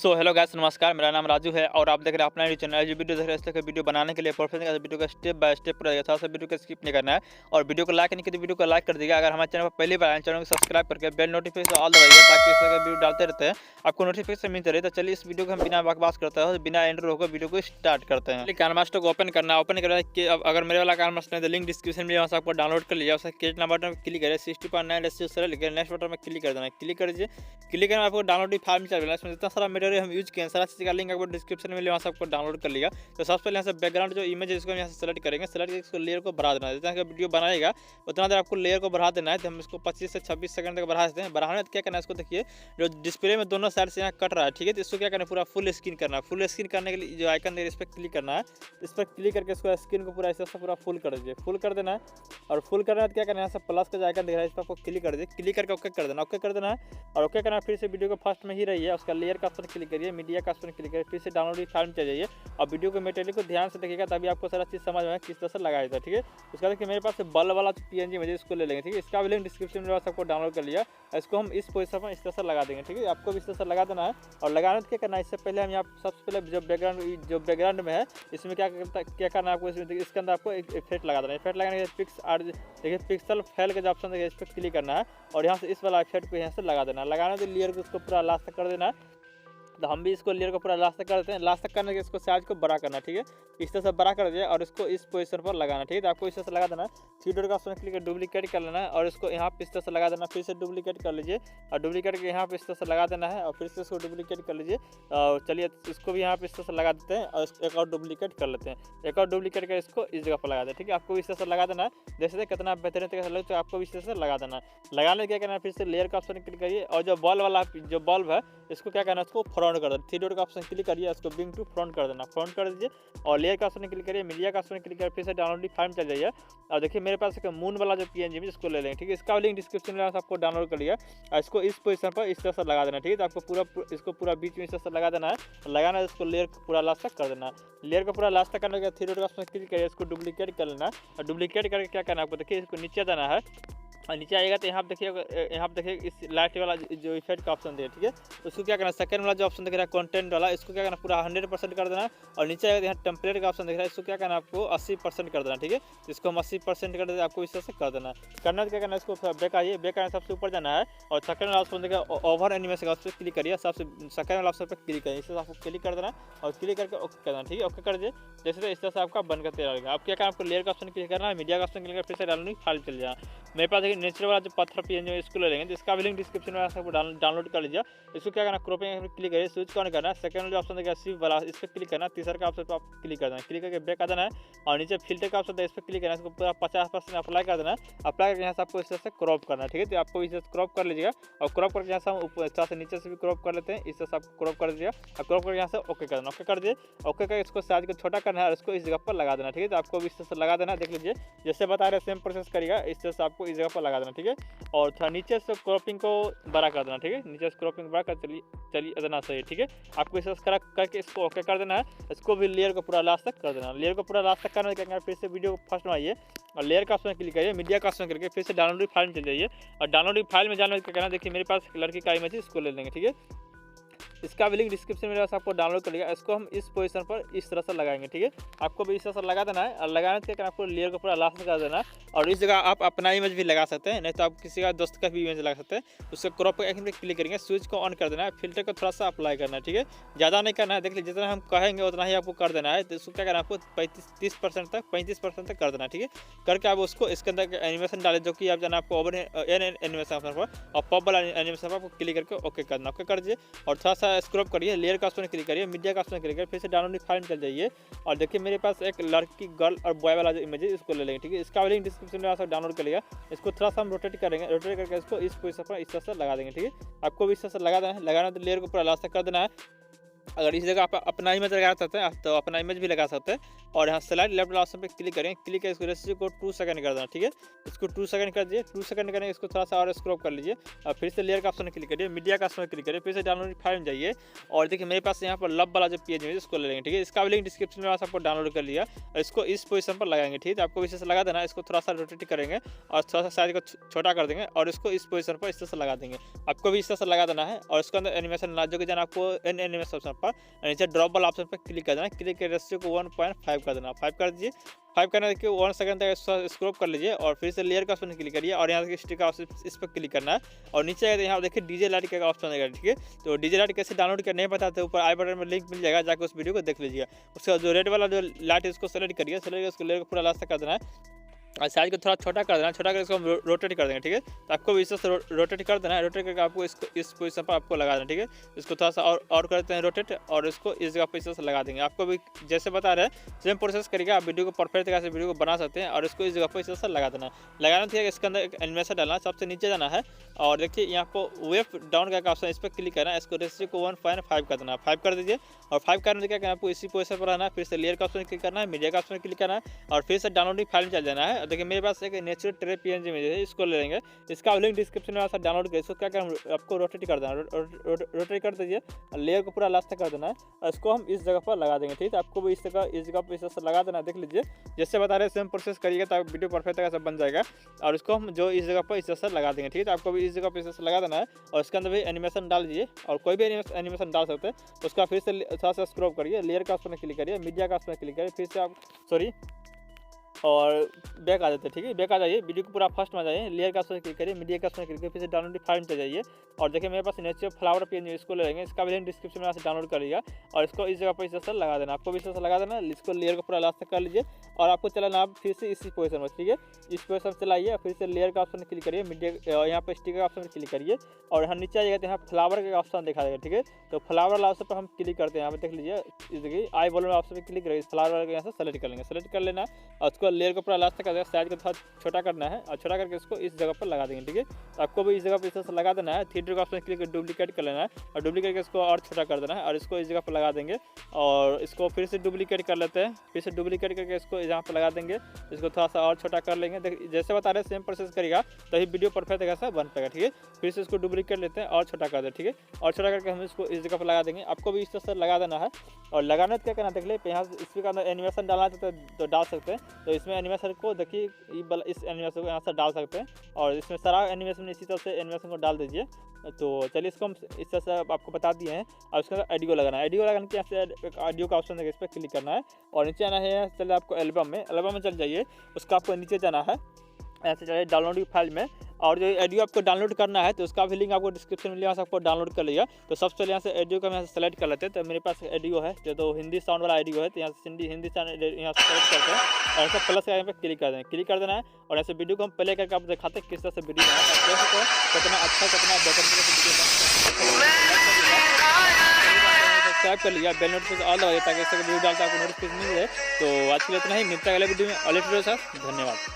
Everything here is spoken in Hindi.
सो हेलो गाइस, नमस्कार। मेरा नाम राजू है और आप देख रहे हैं अपना यूट्यूब चैनल। जो वीडियो देख रहे हैं इसलिए वीडियो बनाने के लिए प्रोफेशनल वीडियो का स्टेप बाय स्टेप रहेगा, थोड़ा सा वीडियो को स्किप नहीं करना है और वीडियो को लाइक नहीं किया तो वीडियो को लाइक कर दीजिएगा। अगर हमारे चैनल पर पहली बार आए चैनल को सब्सक्राइब करके बेल नोटिफिकेशन ऑल दबाइएगा ताकि इस तरह का वीडियो डालते रहते हैं आपको नोटिफिकेशन मिलते रहे। तो चलिए इस वीडियो को हम बिना बकवास करते हैं, बिना एंटर होकर वीडियो को स्टार्ट करते हैं। काइनेमास्टर को ओपन करना, ओपन करना कि अगर मेरे वाला काइनेमास्टर है तो लिंक डिस्क्रिप्शन में आपको डाउनलोड कर लिया। उसका क्रिएट नाउ बटन में क्लिक करें, 60.9 लिखे नेक्स्ट बटन में क्लिक कर देना। क्लिक कर दीजिए, क्लिक करना आपको डाउनलोड फाइल में चल रहा है। इसमें जितना सारा मटेरियल हम यूज किए हैं सारा चीज़ का लिंक आपको डिस्क्रिप्शन में वहाँ से आपको डाउनलोड कर लिया। तो सबसे पहले यहाँ से बैकग्राउंड जो इमेज है इसको हम यहाँ से सेलेक्ट करेंगे। सेलेक्ट करके इसको लेयर को बढ़ा देना है। जितना वीडियो बनाएगा उतना देर आपको लेयर को बढ़ा देना है। तो हम इसको 25 से 26 सेकंड तक बढ़ा देते हैं। बढ़ाने तो क्या करना है, इसको देखिए जो डिस्प्ले में दोनों साइड से यहाँ कट रहा है, ठीक है। तो इसको क्या करना है, पूरा फुल स्क्रीन करना है। फुल स्क्रीन करने के लिए जो आइकन है इस पर क्लिक करना है। इस पर क्लिक करके इसको स्क्रीन को पूरा ऐसे पूरा फुल कर दीजिए। फुल कर देना है और फुल करना है तो क्या करना है, यहाँ से प्लस का जो आइकन दिख रहा है इस पर आपको क्लिक कर दीजिए। क्लिक करके ओके कर देना। ओके कर देना है और ओके करना है। फिर से वीडियो को फर्स्ट में ही रही है, उसका लेयर का ऑप्शन क्लिक करिए, मीडिया का ऑप्शन क्लिक करिए, फिर से डाउनलोड फाइल में चल जाइए और वीडियो को मटेरियल को ध्यान से देखिएगा तभी आपको सारा चीज़ समझ में किस तरह से लगाया जाता है, ठीक है। उसका देखिए मेरे पास बल वाला पीएनजी मुझे इसको ले लेंगे, ठीक है। इसका भी लिंक डिस्क्रिप्शन में आपको डाउनलोड कर लिया। इसको हम इस पोजीशन पर इस तरह से लगा देंगे, ठीक है। आपको भी इस तरह से लगा देना है और लगाने क्या करना है, इससे पहले हम यहाँ सबसे पहले जो बैकग्राउंड में है इसमें क्या करना है आपको, इसके अंदर आपको एक इफेक्ट लगा देना है। इफेक्ट लगाने के पिक्स आर देखिए पिक्सल फेल का जो ऑप्शन देखिए इस पर क्लिक करना है और यहाँ से इस वाला इफेक्ट को यहाँ से लगा देना है। लगाने के लेयर को इसको पूरा लास्ट तक कर देना है। तो हम भी इसको लेयर को पूरा लास्ट तक कर देते हैं। लास्ट तक करने के इसको साइज को बड़ा करना, ठीक है। इस तरह से बड़ा कर दिया और इसको इस पोजीशन पर लगाना, ठीक है। तो आपको इस तरह से लगा देना है। थ्री डॉट का ऑप्शन क्लिक कर डुप्लीकेट कर लेना है और इसको यहाँ पे इस तरह से लगा देना। फिर से डुप्लीकेट कर लीजिए और डुप्लीकेट के यहाँ पे इस तरह से लगा देना है और फिर से इसको डुप्लीकेट कर लीजिए। और चलिए इसको भी यहाँ पे इस तरह से लगा देते हैं और एक और डुप्लीकेट कर लेते हैं। एक और डुप्लीकेट कर इसको इस जगह पर लगा दें, ठीक है। आपको इस तरह से लगा देना है। जैसे कितना बेहतरीन तरीके से लगे तो आपको इस तरह से लगा देना है। लगाने क्या करना है, फिर से लेयर का ऑप्शन क्लिक करिए और जो बॉल वाला जो बल्ब है इसको क्या करना है, उसको फ्रंट कर देना। थ्री डॉट का ऑप्शन क्लिक करिए, इसको बिंग टू फ्रंट कर देना। फ्रंट कर दीजिए और लेयर का ऑप्शन क्लिक करिए, मीडिया का ऑप्शन क्लिक करिए, फिर से डाउनलोड फाइल में चल जाइए और देखिए मेरे पास एक मून वाला जो पीएनजी है इसको ले लेंगे, ठीक है। इसका लिंक डिस्क्रिप्शन में आपको डाउनलोड कर लिया और इसको इस पोजीशन पर इस तरह से लगा देना, ठीक है। तो आपको इसको पूरा बीच में इस तरह से लगा देना है। लगाना है इसको लेयर पूरा लास्ट तक कर देना है। लेयर को पूरा लास्ट तक करने के बाद थ्री डॉट का ऑप्शन क्लिक करिए, इसको डुप्लीकेट कर लेना और डुप्लीकेट करके क्या करना है आपको, देखिए इसको नीचे देना है और नीचे आएगा तो यहाँ पे देखिए इस लाइट वाला जो इफेक्ट का ऑप्शन दिया, ठीक है। तो उसको क्या करना है, सेकंड वाला जो ऑप्शन दिख रहा है कंटेंट वाला इसको क्या करना पूरा 100% कर देना और नीचे आएगा यहाँ टेम्पलेट का ऑप्शन दिख रहा है इसको क्या करना है आपको 80% कर देना, ठीक है। इसको हम 80% कर देते आपको इस तरह से कर देना है। करना तो क्या करना है, इसको बैक आइए, बैक आने सबसे ऊपर जाना है और सेकंड वाला ऑप्शन देखिए ओवर एनिमेशन का उस पर क्लिक करिए, सबसे सेकंड वाला ऑप्शन पर क्लिक करिए। इससे आपको क्लिक कर देना और क्लिक करके ओके करना, ठीक है। ओके कर दीजिए, जैसे इस तरह से आपका बनकर तैयार होगा। आप क्या करना, आपको लेयर का ऑप्शन क्लिक करना है, मीडिया का ऑप्शन क्लिक करके फिर से डालनी फाइल चल जाए। मेरे पास देखिए नेचुरल वाला जो पत्थर पीएनजी है इसको ले लेंगे, जिसका भी लिंक डिस्क्रिप्शन में आपको डाउनलोड कर लीजिए। इसको क्या करना, क्रॉपिंग क्लिक करिए, स्विच को ऑन करना है। सेकंड जो ऑप्शन देखिए शिफ्ट वाला इस पर क्लिक करना, तीसरा का ऑप्शन पर आप क्लिक कर देना, क्लिक करके बैक आ देना है और नीचे फिल्टर का ऑप्शन है इस पर क्लिक करना है। इसको पूरा 50% अप्लाई कर देना है। अप्लाई करके यहाँ से आपको इस तरह से क्रॉप करना है, ठीक है। तो आपको इस तरह से क्रॉप कर लीजिएगा और क्रॉप करके यहाँ से हम ऊपर तरह से नीचे से भी क्रॉप कर लेते हैं। इस तरह से आपको क्रॉप कर दीजिएगा और क्रॉप करके यहाँ से ओके कर देना। ओके कर दिए, ओके करके इसको साइज को छोटा करना है और इसको इस जगह पर लगा देना, ठीक है। तो आपको इस तरह से लगा देना, देख लीजिए जैसे बता रहे सेम प्रोसेस करिएगा, इस तरह से आपको इस जगह पर लगा देना, ठीक है। और थोड़ा नीचे से क्रॉपिंग को बड़ा कर देना, ठीक है। नीचे से क्रॉपिंग बड़ा कर चलिए इतना सही, ठीक है। आपको इस तरह करके इसको ओके कर देना है। इसको भी लेयर को पूरा लास्ट तक कर देना। लेयर को पूरा लास्ट तक करना है, क्या फिर से वीडियो को फर्स्ट में आइए और लेयर का ऑप्शन क्लिक करिए, मीडिया का ऑप्शन करके फिर से डाउनलोड फाइल में चल जाइए और डाउनलोड फाइल में जाना क्या करना, देखिए मेरे पास एक लड़की का इमेज है इसको ले लेंगे, ठीक है। इसका भी लिंक डिस्क्रिप्शन में आपको डाउनलोड कर लिया। इसको हम इस पोजीशन पर इस तरह से लगाएंगे, ठीक है। आपको भी इस तरह से लगा देना है और लगाने से क्या आपको लेयर को पूरा लास्ट में कर देना है और इस जगह आप अपना इमेज भी लगा सकते हैं, नहीं तो आप किसी का दोस्त का भी इमेज लगा सकते हैं। उसको क्रॉप पर क्लिक करेंगे, स्विच को ऑन कर देना है, फिल्टर को थोड़ा सा अप्लाई करना है, ठीक है। ज़्यादा नहीं करना है, देख लीजिए जितना हम कहेंगे उतना ही आपको कर देना है। तो इसको क्या करना है आपको 35% तक कर देना, ठीक है। करके आप उसको इसके अंदर एनिमेशन डालें जो कि आप जाना आपको ओवर एनिमेशन पर और पॉप वाला एनिमेशन पर आपको क्लिक करके ओके करना। ओके कर दीजिए और थोड़ा सा स्क्रॉप करिए, लेयर का ऑप्शन क्लिक करिए, मीडिया का ऑप्शन क्लिक करिए, फिर से डाउनलोड फाइल में चल जाइए और देखिए मेरे पास एक लड़की गर्ल और बॉय वाला जो इमेज है इसको ले लेंगे, ठीक है। इसका लिंक डिस्क्रिप्शन में आप डाउनलोड कर लिया। इसको थोड़ा सा हम रोटेट करेंगे, रोटेट करके इसको इस पोजीशन पर इस तरह से लगा देंगे, ठीक है। आपको भी इस तरह से लगा देना है। लगाना तो लेयर को पूरा लास्ट तक कर देना है अगर इस जगह आप अपना इमेज लगा सकते हैं तो अपना इमेज भी लगा सकते हैं। और यहाँ स्लाइड लेफ्ट वाले ऑप्शन पे क्लिक करें, क्लिक करके इसको रेशियो को 2 सेकंड कर देना, ठीक है। इसको 2 सेकंड कर दिए, 2 सेकंड करने इसको थोड़ा-सा और स्क्रॉल कर लीजिए और फिर से लेयर का ऑप्शन क्लिक करिए, मीडिया का ऑप्शन क्लिक करिए, फिर से डाउनलोड फाइल में जाइए और देखिए मेरे पास यहाँ पर लब वाला जो पेज है इसको ले लेंगे, ठीक है। इसका भी लिंक डिस्क्रिप्शन में आपको डाउनलोड कर लिया और इसको इस पोजीशन पर लगाएंगे, ठीक है। आपको इस तरह से लगा देना है, इसको थोड़ा-सा रोटेट करेंगे और थोड़ा-सा साइज को छोटा कर देंगे और इसको इस पोजीशन पर इस तरह से लगा देंगे। आपको भी इस तरह से लगा देना है और इसके अंदर एनिमेशन ना जो कि जाना आपको एन एनिमेशन ऑप्शन पर नीचे ड्रॉप वाला ऑप्शन पर क्लिक कर देना, क्लिक करके रेशियो को 1.5 कर देना, 5 कर दीजिए। 5 करने के 1 सेकंड तक स्क्रॉल कर लीजिए और फिर से लेयर का ऑप्शन क्लिक करिए और यहाँ से स्टिक का ऑप्शन इस पर क्लिक करना है और नीचे आएगा तो यहाँ देखिए डीजे लाइट का ऑप्शन आएगा, ठीक है। तो डीजे लाइट कैसे डाउनलोड करना नहीं पता तो ऊपर आई बटन में लिंक मिल जाएगा, जाकर उस वीडियो को देख लीजिए। उसका जो रेड वाला जो लाइट है उसको सेलेक्ट करिए, सेलेक्ट उसको लेयर को पूरा लास्ट तक कर देना है और साइज को थोड़ा छोटा कर देना, छोटा करके इसको हम रोटेट कर देंगे, ठीक है। तो आपको भी इस तरह से रोटेट कर देना है, रोटेट करके आपको इसको इस पोजीशन पर आपको लगा देना, ठीक है। इसको थोड़ा सा और करते हैं रोटेट और इसको इस जगह पर इस तरह से लगा देंगे। आपको भी जैसे बता रहे हैं सेम प्रोसेस करिए, आप वीडियो को परफेक्ट तरीके से वीडियो को बना सकते हैं और इसको इस जगह पर इस तरह से लगा देना। लगाना ठीक है, इसके अंदर एक एनिमेशन डालना, सबसे नीचे जाना है और देखिए यहाँ पर वेब डाउन का ऑप्शन इस पर क्लिक करना है, इसको रेशियो को 1.5 कर देना, 5 कर दीजिए और 5 करने से क्या करना है आपको इसी पोजीशन पर रहना है, फिर से लेयर का ऑप्शन क्लिक करना है, मीडिया का ऑप्शन क्लिक करना है और फिर से डाउनलोडिंग फाइल में चल जाना है। देखिए मेरे पास एक नेचुरल ट्रे पीएनजी इमेज है, इसको ले लेंगे, इसका लिंक डिस्क्रिप्शन में आप डाउनलोड करिए। इसको क्या करना आपको रोटेट कर देना, रोटेट कर दीजिए, लेयर को पूरा लास्ट तक कर देना है और इसको हम इस जगह पर लगा देंगे, ठीक है। आपको भी इस जगह पर इस तरह से लगा देना, देख लीजिए जैसे बता रहे हैं सेम प्रोसेस करिएगा तो वीडियो परफेक्ट तरह से बन जाएगा और इसको हम जो इस जगह पर इस तरह से लगा देंगे, ठीक है। तो आपको भी इस जगह पर इस तरह से लगा देना है और इसके अंदर भी एनिमेशन डाल दीजिए और कोई भी एनिमेशन डाल सकते हैं। उसका फिर से थोड़ा सा स्क्रॉल करिए, लेयर का ऑप्शन क्लिक करिए, मीडिया का ऑप्शन क्लिक करिए, फिर से आप और बैक आ जाते हैं, ठीक है। बैक आ जाइए, वीडियो को पूरा फर्स्ट में आ जाइए, लेयर का ऑप्शन क्लिक करिए, मीडिया का ऑप्शन क्लिक करिए, फिर से डाउनलोड फाइल में जाइए और देखिए मेरे पास नेचुरल फ्लावर पेज इसको ले लेंगे, इसका भी लिंक डिस्क्रिप्शन में डाउनलोड कर लिया और इसको इस जगह पर इस तरह से लगा देना। आपको भी इस तरह से लगा देना, इसको लेयर को पूरा लास्ट तक कर लीजिए और आपको चलाना आप फिर से इसी पोजीशन में, ठीक है। इस पोजीशन से चलाइए, फिर से लेयर का ऑप्शन क्लिक करिए, मीडिया यहाँ पर स्टिकर का ऑप्शन क्लिक करिए और यहाँ नीचे आइएगा तो यहाँ फ्लावर का ऑप्शन दिखा देगा, ठीक है। तो फ्लावर वाला ऑप्शन पर हम क्लिक करते हैं, यहाँ पर देख लीजिए देखिए आई बॉल ऑप्शन पर क्लिक करिए, फ्लावर यहाँ से सेलेक्ट कर लेंगे, सेलेक्ट कर लेना और उसको लेयर को पूरा लास्ट तक साइज को थोड़ा छोटा करना है और छोटा करके इसको इस जगह पर लगा देंगे, ठीक है। तो आपको भी इस जगह पर इस तरह से लगा देना है, थ्री का ऑप्शन क्लिक करके डुप्लीकेट कर लेना है और डुप्लीकेट करके इसको और छोटा कर देना है और इसको इस जगह पर लगा देंगे और इसको फिर से डुप्लीकेट कर लेते हैं, फिर से डुप्लीकेट करके इसको यहाँ पर लगा देंगे, इसको थोड़ा सा और छोटा कर लेंगे। जैसे बता रहे हैं सेम प्रोसेस करेगा तभी वीडियो परफेक्ट तरीके से बन पाएगा, ठीक है। फिर से इसको डुप्लीकेट लेते हैं और छोटा कर देते हैं, ठीक है। और छोटा करके हम इसको इस जगह पर लगा देंगे। आपको भी इस तरह से लगा देना है और लगाने क्या करना देख ले, यहाँ इसके अंदर एनिमेशन डालना तो डाल सकते हैं। तो इसमें एनिमेशन को देखिए इस एनिमेशन को यहाँ से डाल सकते हैं और इसमें सारा एनिमेशन इसी तरह से एनिमेशन को डाल दीजिए। तो चलिए इसको हम इस तरह से आपको बता दिए हैं और उसके अंदर ऑडियो लगाना है। ऑडियो लगाने के यहाँ से एक ऑडियो का ऑप्शन है, इस पर क्लिक करना है और नीचे आना है, चलिए आपको एल्बम में चल जाइए, उसका आपको नीचे जाना है, ऐसे चलिए डाउनलोडिंग फाइल में और जो ऑडियो आपको डाउनलोड करना है तो उसका भी लिंक आपको डिस्क्रिप्शन में यहाँ से आपको डाउनलोड कर लिया। तो सबसे पहले यहाँ से ऑडियो का यहाँ से सेलेक्ट कर लेते हैं। तो मेरे पास ऑडियो है जो तो हिंदी साउंड वाला ऑडियो है, तो यहाँ से हिंदी साउंड यहाँ से सेलेक्ट करते हैं और ऐसा प्लस का यहाँ पे क्लिक कर दें, क्लिक कर देना है और ऐसे वीडियो को हम प्ले करके आपको दिखाते हैं किस तरह से वीडियो बनाना है, कितना अच्छा कितना बेहतर सब्सक्राइब कर लिया, बेल नोटिफिकेशन ऑल दबाइए ताकि इससे वीडियो डालता आपको नोटिफिकेशन मिल जाए। तो आज के लिए इतना ही, मिलता है अगले वीडियो में। ऑल धन्यवाद।